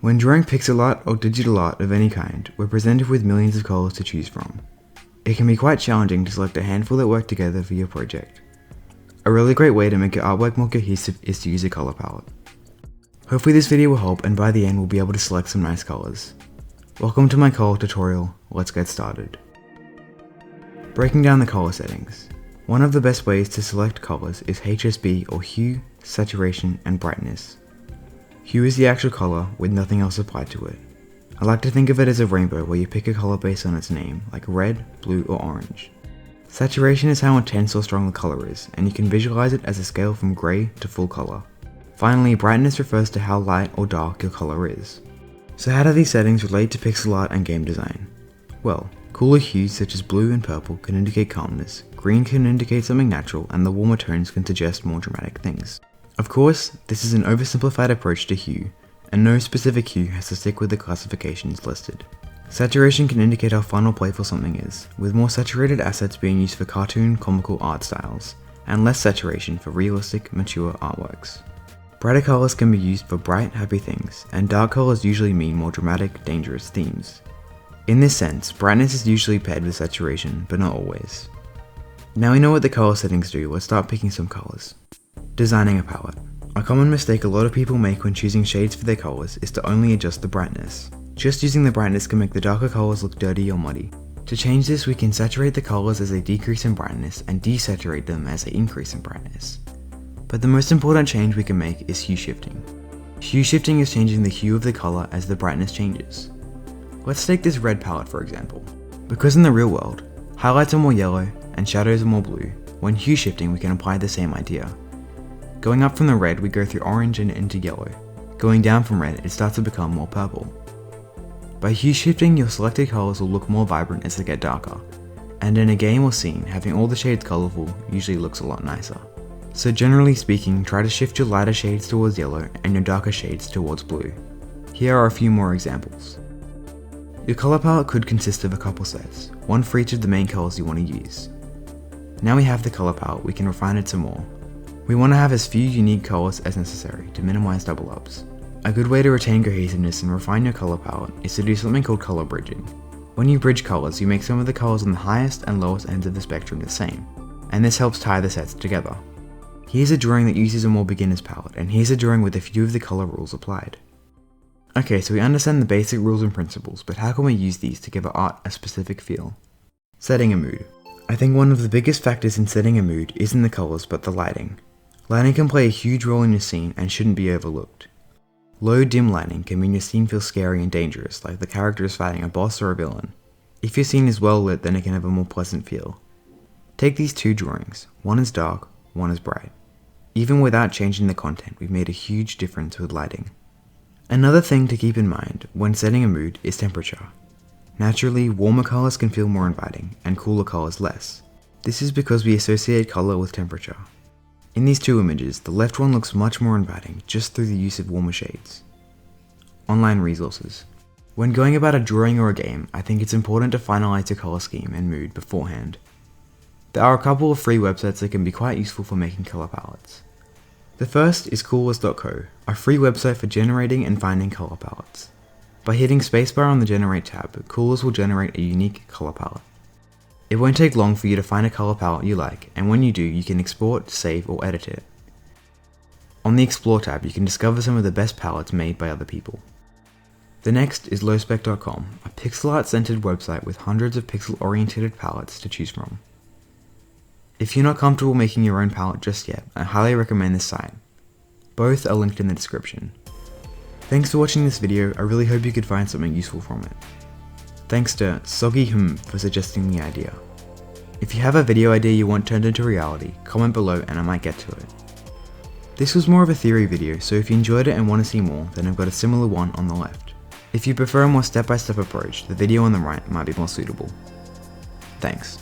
When drawing pixel art or digital art of any kind, we're presented with millions of colors to choose from. It can be quite challenging to select a handful that work together for your project. A really great way to make your artwork more cohesive is to use a color palette. Hopefully this video will help, and by the end we'll be able to select some nice colors. Welcome to my color tutorial, let's get started. Breaking down the color settings. One of the best ways to select colors is HSB, or hue, saturation, and brightness. Hue is the actual color with nothing else applied to it. I like to think of it as a rainbow where you pick a color based on its name, like red, blue, or orange. Saturation is how intense or strong the color is, and you can visualize it as a scale from gray to full color. Finally, brightness refers to how light or dark your color is. So how do these settings relate to pixel art and game design? Well, cooler hues such as blue and purple can indicate calmness, green can indicate something natural, and the warmer tones can suggest more dramatic things. Of course, this is an oversimplified approach to hue, and no specific hue has to stick with the classifications listed. Saturation can indicate how fun or playful something is, with more saturated assets being used for cartoon, comical art styles, and less saturation for realistic, mature artworks. Brighter colors can be used for bright, happy things, and dark colors usually mean more dramatic, dangerous themes. In this sense, brightness is usually paired with saturation, but not always. Now we know what the color settings do, let's start picking some colors. Designing a palette. A common mistake a lot of people make when choosing shades for their colors is to only adjust the brightness. Just using the brightness can make the darker colors look dirty or muddy. To change this, we can saturate the colors as they decrease in brightness and desaturate them as they increase in brightness. But the most important change we can make is hue shifting. Hue shifting is changing the hue of the color as the brightness changes. Let's take this red palette for example. Because in the real world, highlights are more yellow and shadows are more blue, when hue shifting we can apply the same idea. Going up from the red, we go through orange and into yellow. Going down from red, it starts to become more purple. By hue shifting, your selected colors will look more vibrant as they get darker. And in a game or scene, having all the shades colorful usually looks a lot nicer. So generally speaking, try to shift your lighter shades towards yellow and your darker shades towards blue. Here are a few more examples. Your color palette could consist of a couple sets, one for each of the main colors you want to use. Now we have the color palette, we can refine it some more. We want to have as few unique colors as necessary to minimize double ups. A good way to retain cohesiveness and refine your color palette is to do something called color bridging. When you bridge colors, you make some of the colors on the highest and lowest ends of the spectrum the same, and this helps tie the sets together. Here's a drawing that uses a more beginner's palette, and here's a drawing with a few of the color rules applied. Okay, so we understand the basic rules and principles, but how can we use these to give our art a specific feel? Setting a mood. I think one of the biggest factors in setting a mood isn't the colors but the lighting. Lighting can play a huge role in your scene and shouldn't be overlooked. Low dim lighting can mean your scene feels scary and dangerous, like the character is fighting a boss or a villain. If your scene is well lit, then it can have a more pleasant feel. Take these two drawings, one is dark, one is bright. Even without changing the content, we've made a huge difference with lighting. Another thing to keep in mind when setting a mood is temperature. Naturally, warmer colors can feel more inviting, and cooler colors less. This is because we associate color with temperature. In these two images, the left one looks much more inviting just through the use of warmer shades. Online resources. When going about a drawing or a game, I think it's important to finalize your color scheme and mood beforehand. There are a couple of free websites that can be quite useful for making color palettes. The first is coolors.co, a free website for generating and finding color palettes. By hitting spacebar on the Generate tab, Coolors will generate a unique color palette. It won't take long for you to find a color palette you like, and when you do, you can export, save, or edit it. On the Explore tab, you can discover some of the best palettes made by other people. The next is lowspec.com, a pixel art centered website with hundreds of pixel-oriented palettes to choose from. If you're not comfortable making your own palette just yet, I highly recommend this site. Both are linked in the description. Thanks for watching this video, I really hope you could find something useful from it. Thanks to SoggyHm for suggesting the idea. If you have a video idea you want turned into reality, comment below and I might get to it. This was more of a theory video, so if you enjoyed it and want to see more, then I've got a similar one on the left. If you prefer a more step-by-step approach, the video on the right might be more suitable. Thanks.